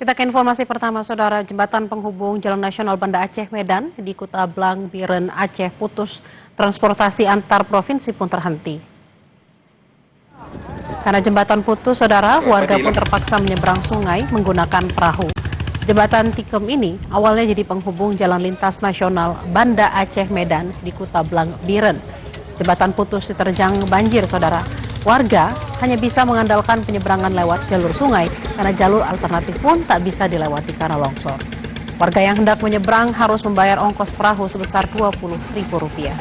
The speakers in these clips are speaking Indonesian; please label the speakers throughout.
Speaker 1: Kita ke informasi pertama, Saudara. Jembatan penghubung Jalan Nasional Banda Aceh Medan di Kuta Blang, Biren, Aceh putus. Transportasi antar provinsi pun terhenti. Karena jembatan putus, Saudara, warga pun terpaksa menyeberang sungai menggunakan perahu. Jembatan Tikem ini awalnya jadi penghubung Jalan Lintas Nasional Banda Aceh Medan di Kuta Blang, Biren. Jembatan putus diterjang banjir, Saudara. Warga hanya bisa mengandalkan penyeberangan lewat jalur sungai karena jalur alternatif pun tak bisa dilewati karena longsor. Warga yang hendak menyeberang harus membayar ongkos perahu sebesar Rp20.000.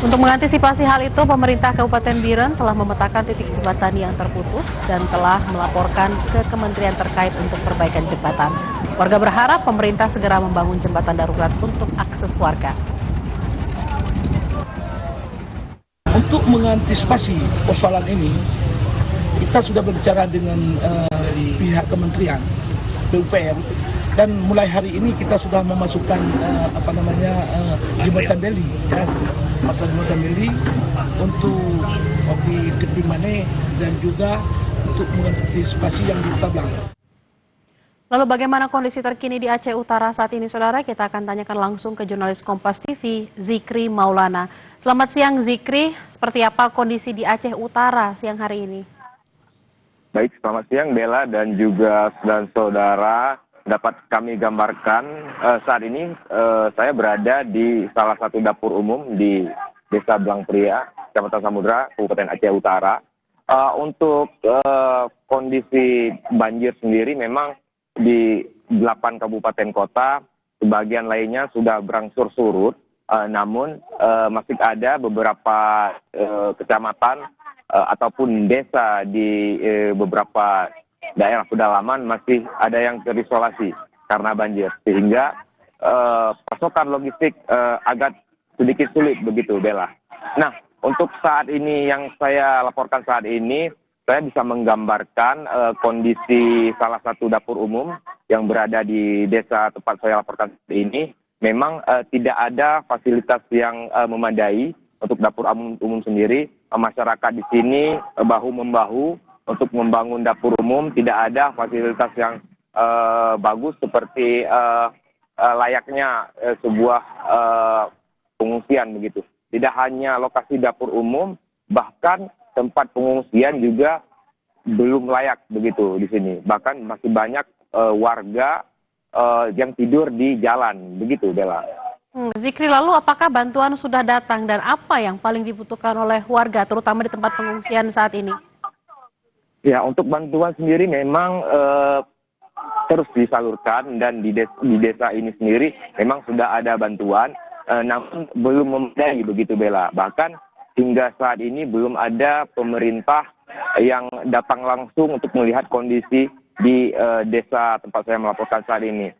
Speaker 1: Untuk mengantisipasi hal itu, pemerintah Kabupaten Biren telah memetakan titik jembatan yang terputus dan telah melaporkan ke kementerian terkait untuk perbaikan jembatan. Warga berharap pemerintah segera membangun jembatan darurat untuk akses warga.
Speaker 2: Untuk mengantisipasi persoalan ini, kita sudah berbicara dengan pihak kementerian PUPR dan mulai hari ini kita sudah memasukkan jembatan beli, ya, jembatan beli untuk di tepi Mane dan juga untuk mengantisipasi yang di Kuta Blang.
Speaker 1: Lalu bagaimana kondisi terkini di Aceh Utara saat ini, Saudara? Kita akan tanyakan langsung ke jurnalis Kompas TV, Zikri Maulana. Selamat siang, Zikri. Seperti apa kondisi di Aceh Utara siang hari ini?
Speaker 3: Baik, selamat siang Bella dan juga saudara. Dapat kami gambarkan saat ini saya berada di salah satu dapur umum di Desa Blang Pria, Kecamatan Samudra, Kabupaten Aceh Utara. Untuk kondisi banjir sendiri memang di 8 kabupaten kota, sebagian lainnya sudah berangsur surut, namun masih ada beberapa kecamatan ataupun desa di beberapa daerah pedalaman masih ada yang terisolasi karena banjir, sehingga pasokan logistik agak sedikit sulit begitu, Bella. Nah, untuk saat ini yang saya laporkan saat ini, saya bisa menggambarkan kondisi salah satu dapur umum yang berada di desa tempat saya laporkan ini. Memang tidak ada fasilitas yang memadai untuk dapur umum sendiri. Masyarakat di sini bahu-membahu untuk membangun dapur umum. Tidak ada fasilitas yang bagus seperti layaknya sebuah pengungsian begitu. Tidak hanya lokasi dapur umum, bahkan tempat pengungsian juga belum layak begitu di sini. Bahkan masih banyak warga yang tidur di jalan, begitu Bella.
Speaker 1: Zikri, lalu apakah bantuan sudah datang dan apa yang paling dibutuhkan oleh warga, terutama di tempat pengungsian saat ini?
Speaker 3: Ya, untuk bantuan sendiri memang terus disalurkan dan di desa ini sendiri memang sudah ada bantuan, namun belum memadai begitu Bella. Bahkan hingga saat ini belum ada pemerintah yang datang langsung untuk melihat kondisi di desa tempat saya melaporkan saat ini.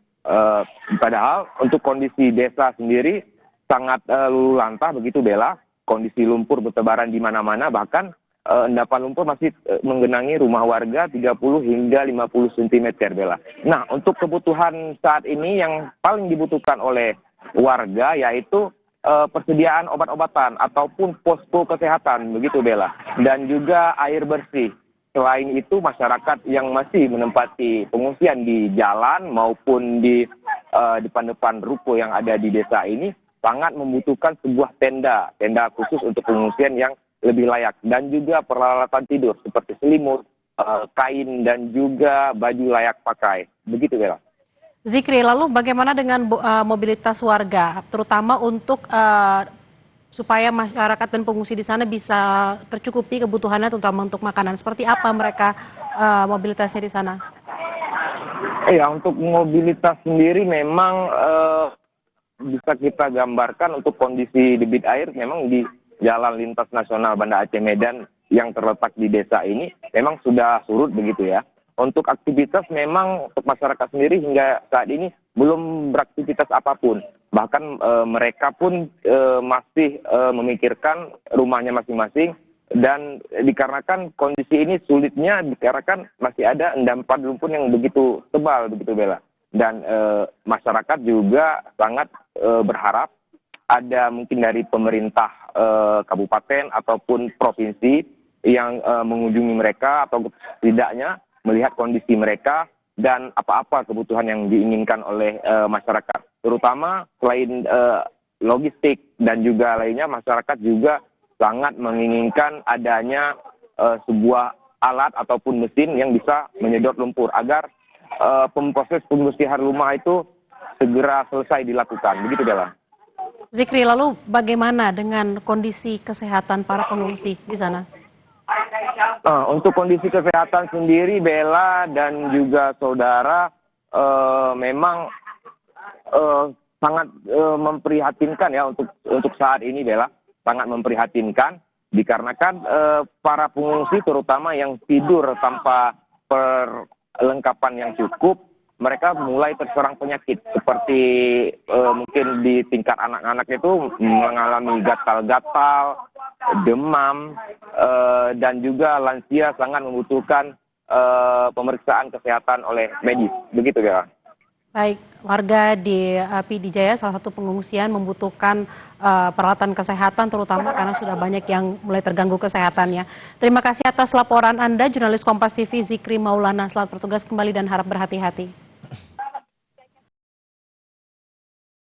Speaker 3: Padahal untuk kondisi desa sendiri sangat luluh lantah begitu Bella. Kondisi lumpur bertebaran di mana-mana, bahkan endapan lumpur masih menggenangi rumah warga 30 hingga 50 cm Bella. Nah, untuk kebutuhan saat ini yang paling dibutuhkan oleh warga yaitu persediaan obat-obatan ataupun posko kesehatan begitu Bella, dan juga air bersih. Selain itu, masyarakat yang masih menempati pengungsian di jalan maupun di depan-depan ruko yang ada di desa ini sangat membutuhkan sebuah tenda khusus untuk pengungsian yang lebih layak, dan juga peralatan tidur seperti selimut, kain dan juga baju layak pakai begitu Bella.
Speaker 1: Zikri, lalu bagaimana dengan mobilitas warga, terutama untuk supaya masyarakat dan pengungsi di sana bisa tercukupi kebutuhannya, terutama untuk makanan? Seperti apa mereka mobilitasnya di sana?
Speaker 3: Ya, untuk mobilitas sendiri memang bisa kita gambarkan untuk kondisi debit air memang di Jalan Lintas Nasional Banda Aceh Medan yang terletak di desa ini memang sudah surut begitu ya. Untuk aktivitas memang untuk masyarakat sendiri hingga saat ini belum beraktivitas apapun. Bahkan mereka pun masih memikirkan rumahnya masing-masing, dan dikarenakan kondisi ini sulitnya dikarenakan masih ada endapan lumpur yang begitu tebal begitu Bella. Dan masyarakat juga sangat berharap ada mungkin dari pemerintah kabupaten ataupun provinsi yang mengunjungi mereka atau setidaknya melihat kondisi mereka dan apa-apa kebutuhan yang diinginkan oleh masyarakat. Terutama selain logistik dan juga lainnya, masyarakat juga sangat menginginkan adanya sebuah alat ataupun mesin yang bisa menyedot lumpur agar proses pembersihan rumah itu segera selesai dilakukan. Begitu, Bella.
Speaker 1: Zikri, lalu bagaimana dengan kondisi kesehatan para pengungsi di sana?
Speaker 3: Untuk kondisi kesehatan sendiri, Bella dan juga saudara, memang sangat memprihatinkan ya untuk saat ini, Bella, sangat memprihatinkan dikarenakan para pengungsi terutama yang tidur tanpa perlengkapan yang cukup, mereka mulai terserang penyakit seperti mungkin di tingkat anak-anak itu mengalami gatal-gatal, demam, dan juga lansia sangat membutuhkan pemeriksaan kesehatan oleh medis. Begitu ya.
Speaker 1: Baik, warga di PD Jaya, salah satu pengungsian, membutuhkan peralatan kesehatan terutama karena sudah banyak yang mulai terganggu kesehatannya. Terima kasih atas laporan Anda, jurnalis Kompas TV Zikri Maulana. Selamat bertugas kembali dan harap berhati-hati.